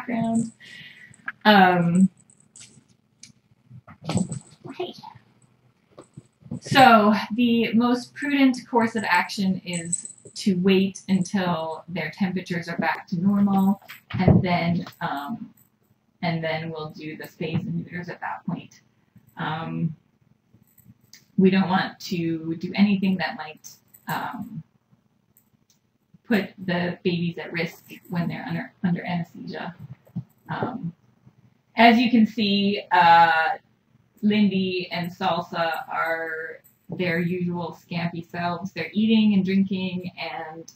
background. So the most prudent course of action is to wait until their temperatures are back to normal, and then we'll do the spays and neuters at that point. We don't want to do anything that might put the babies at risk when they're under anesthesia. As you can see, Lindy and Salsa are their usual scampy selves. They're eating and drinking and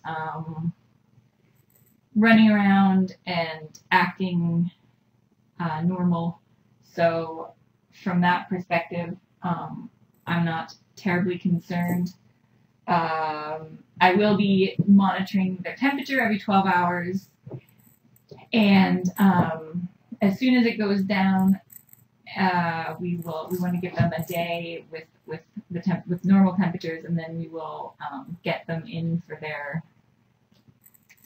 running around and acting normal. So from that perspective, I'm not terribly concerned. I will be monitoring their temperature every 12 hours, and as soon as it goes down, we want to give them a day with normal temperatures, and then we will get them in for their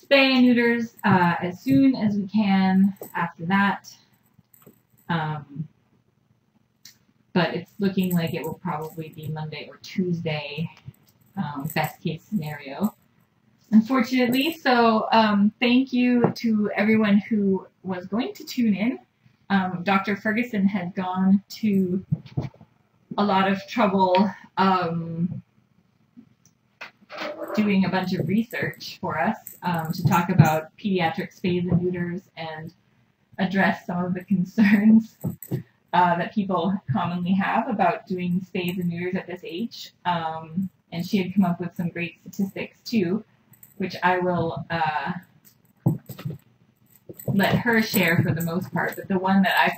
spay and neuters as soon as we can after that. But it's looking like it will probably be Monday or Tuesday, best case scenario, unfortunately. So thank you to everyone who was going to tune in. Dr. Ferguson had gone to a lot of trouble doing a bunch of research for us to talk about pediatric spays and neuters and address some of the concerns that people commonly have about doing spays and neuters at this age. And she had come up with some great statistics too, which I will let her share for the most part. But the one that I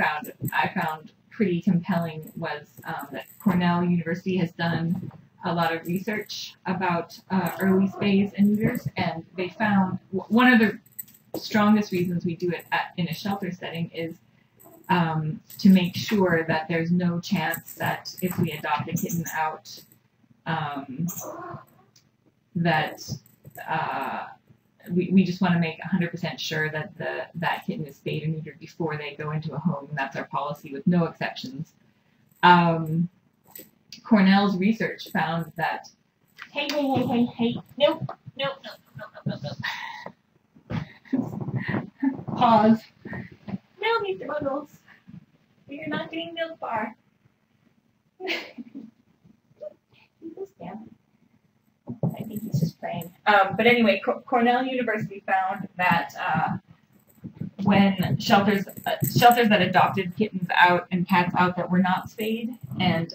found pretty compelling was that Cornell University has done a lot of research about early spays and neuters, and they found one of the strongest reasons we do it in a shelter setting is to make sure that there's no chance that if we adopt a kitten out, we just want to make 100% sure that that kitten is spayed and neutered before they go into a home. That's our policy with no exceptions. Cornell's research found that hey, nope. Pause. No, Mr. Buggles, you're not doing milkbar. I think he's just playing. But anyway, Cornell University found that when shelters that adopted kittens out and cats out that were not spayed and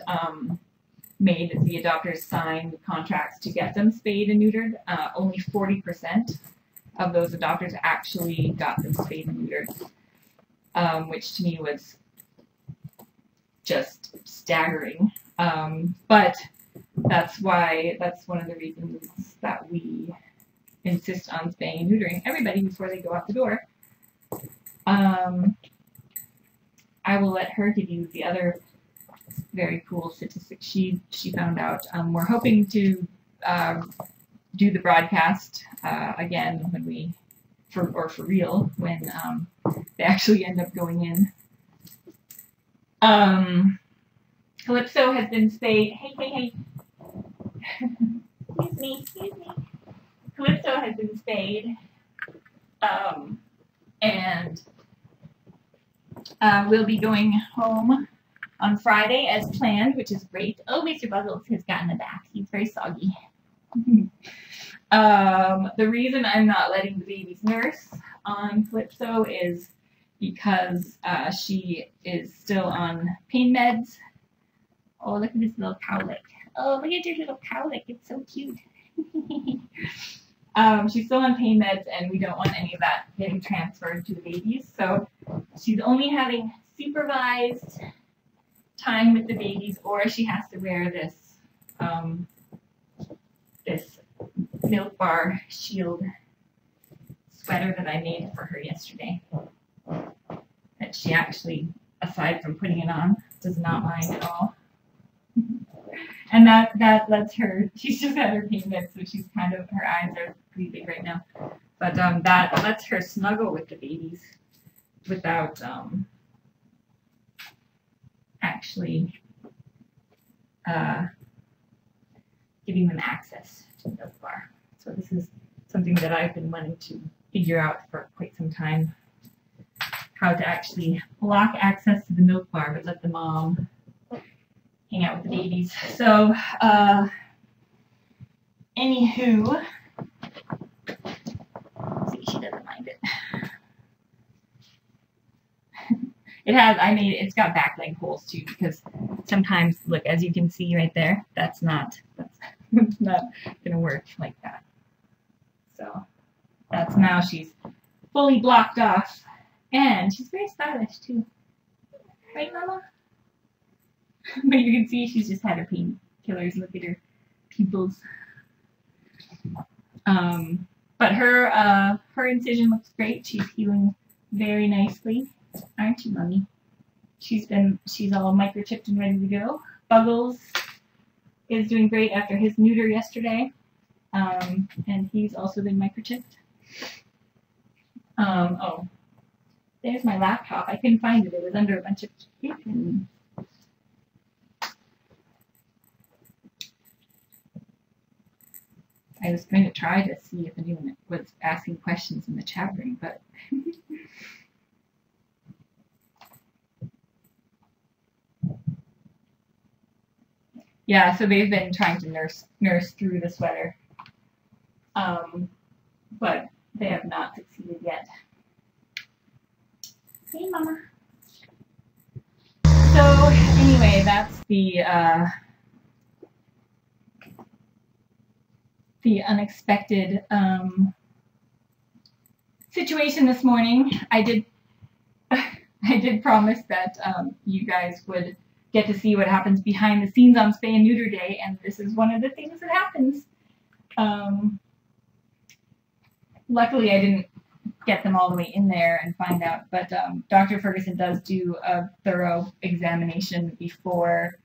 made the adopters sign contracts to get them spayed and neutered, only 40% of those adopters actually got them spayed and neutered, which to me was just staggering. But that's one of the reasons that we insist on spaying and neutering everybody before they go out the door. I will let her give you the other very cool statistics she found out. We're hoping to do the broadcast again when for real when they actually end up going in. Calypso has been spayed. Hey. Excuse me. Calypso has been spayed. And we'll be going home on Friday as planned, which is great. Oh, Mr. Buggles has gotten the back. He's very soggy. The reason I'm not letting the babies nurse on Calypso is because she is still on pain meds. Oh, look at this little cowlick. Oh, look at your little cowlick. It's so cute. She's still on pain meds, and we don't want any of that getting transferred to the babies. So she's only having supervised time with the babies, or she has to wear this this milkbar shield sweater that I made for her yesterday. That she actually, aside from putting it on, does not mind at all. And that lets her, she's just had her pain meds, so she's kind of, her eyes are pretty big right now. But that lets her snuggle with the babies without actually giving them access to the milkbar. So this is something that I've been wanting to figure out for quite some time, how to actually block access to the milkbar but let the mom hang out with the babies. So anywho, see, she doesn't mind it. It's got back leg holes too, because sometimes, look, as you can see right there, that's not gonna work like that. So that's, now she's fully blocked off, and she's very stylish too, right, Mama? But you can see she's just had her painkillers. Look at her pupils. But her incision looks great. She's healing very nicely, aren't you, Mommy? She's all microchipped and ready to go. Buggles is doing great after his neuter yesterday, and he's also been microchipped. Oh, there's my laptop. I couldn't find it. It was under a bunch of kittens. I was going to try to see if anyone was asking questions in the chat room, but yeah, so they've been trying to nurse through the sweater, but they have not succeeded yet. Hey, Mama. So anyway, that's the unexpected situation this morning. I did promise that you guys would get to see what happens behind the scenes on Spay and Neuter Day, and this is one of the things that happens. Luckily, I didn't get them all the way in there and find out, but Dr. Ferguson does do a thorough examination before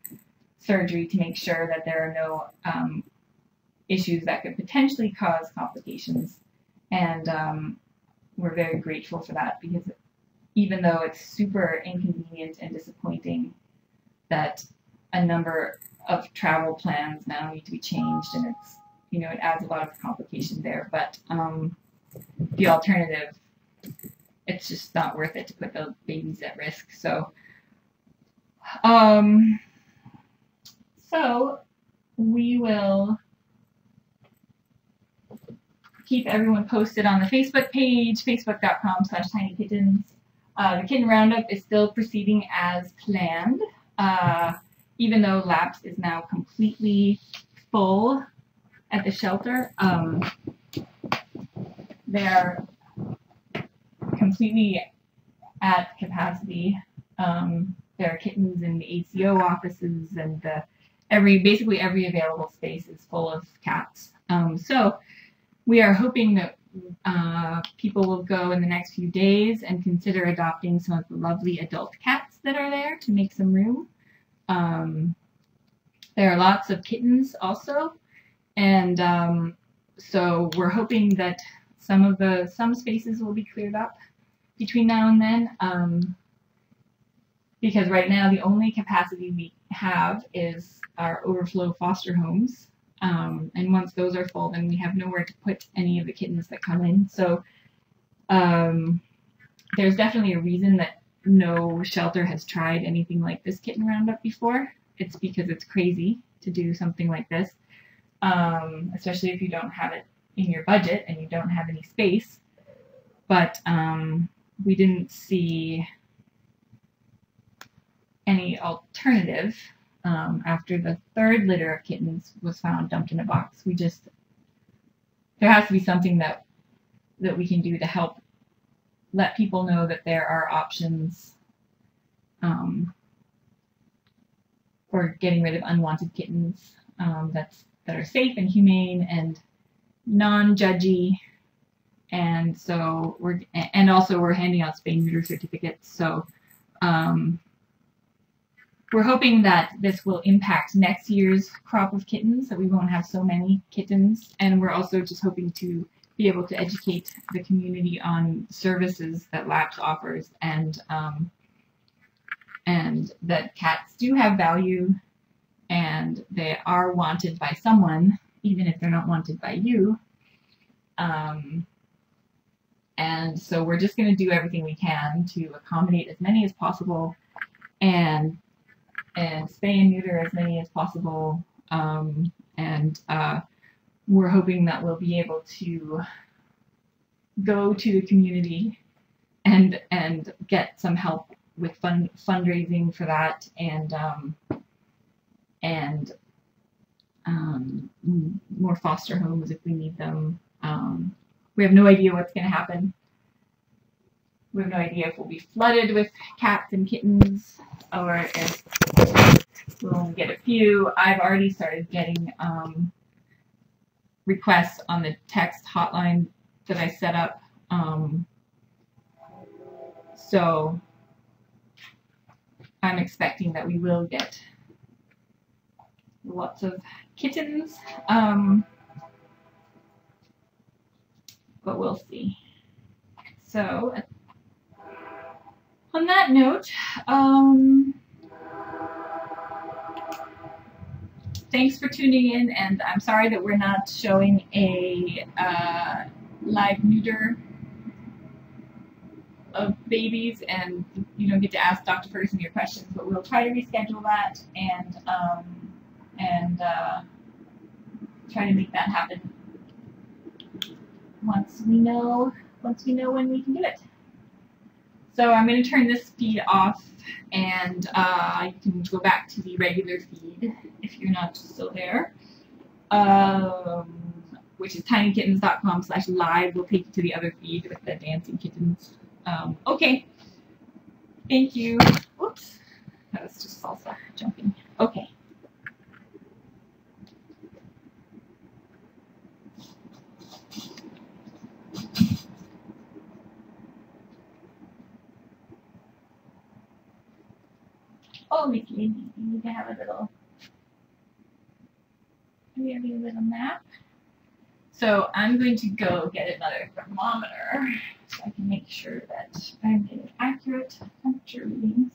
surgery to make sure that there are no issues that could potentially cause complications, and we're very grateful for that, because even though it's super inconvenient and disappointing that a number of travel plans now need to be changed, and it's, it adds a lot of complication there, but the alternative, it's just not worth it to put the babies at risk. So we will keep everyone posted on the Facebook page, facebook.com/tinykittens. The kitten roundup is still proceeding as planned, even though Laps is now completely full at the shelter. They're completely at capacity. There are kittens in the ACO offices, and basically every available space is full of cats. So we are hoping that people will go in the next few days and consider adopting some of the lovely adult cats that are there to make some room. There are lots of kittens also, and so we're hoping that some spaces will be cleared up between now and then, because right now the only capacity we have is our overflow foster homes. And once those are full, then we have nowhere to put any of the kittens that come in. So there's definitely a reason that no shelter has tried anything like this kitten roundup before. It's because it's crazy to do something like this, especially if you don't have it in your budget and you don't have any space. But we didn't see any alternative. After the third litter of kittens was found dumped in a box, there has to be something that we can do to help let people know that there are options for getting rid of unwanted kittens that are safe and humane and non-judgy. And so we're handing out spay and neuter certificates. So we're hoping that this will impact next year's crop of kittens, that we won't have so many kittens. And we're also just hoping to be able to educate the community on services that Labs offers, and that cats do have value, and they are wanted by someone, even if they're not wanted by you. And so we're just going to do everything we can to accommodate as many as possible, and spay and neuter as many as possible. We're hoping that we'll be able to go to the community and get some help with fundraising for that, and more foster homes if we need them. We have no idea what's going to happen. We have no idea if we'll be flooded with cats and kittens, or if we'll only get a few. I've already started getting requests on the text hotline that I set up. So I'm expecting that we will get lots of kittens, but we'll see. So on that note, thanks for tuning in, and I'm sorry that we're not showing a live neuter of babies, and you don't get to ask Dr. Ferguson your questions, but we'll try to reschedule that and try to make that happen once we know when we can do it. So I'm going to turn this feed off, and you can go back to the regular feed if you're not still there, which is tinykittens.com/live. We'll take you to the other feed with the dancing kittens. Okay. Thank you. Whoops. That was just salsa jumping. Okay. Oh, Mickey, you need to have a little nap. So I'm going to go get another thermometer so I can make sure that I'm getting accurate temperature readings.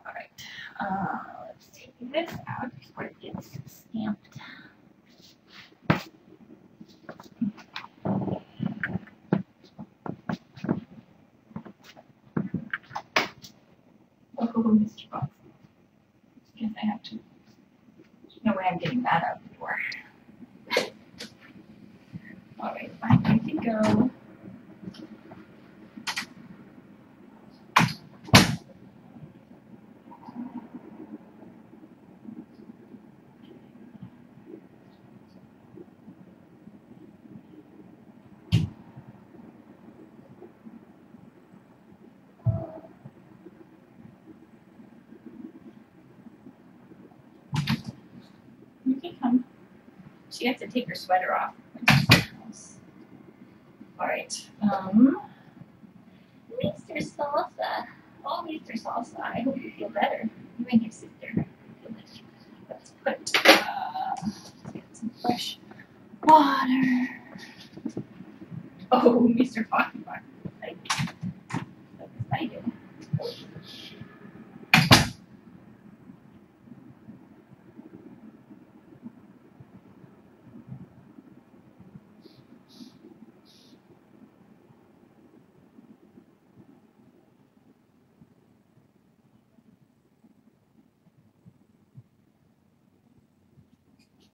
Alright, let's take this out before it gets stamped. Oh, Mr. Fox. Guess I have to. No way I'm getting that out the door. Alright, I'm going to go. She has to take her sweater off. Alright. Mr. Salsa. Oh, Mr. Salsa. I hope you feel better. You and your sister. Let's put get some fresh water. Oh, Mr. Pocketbox. Like excited.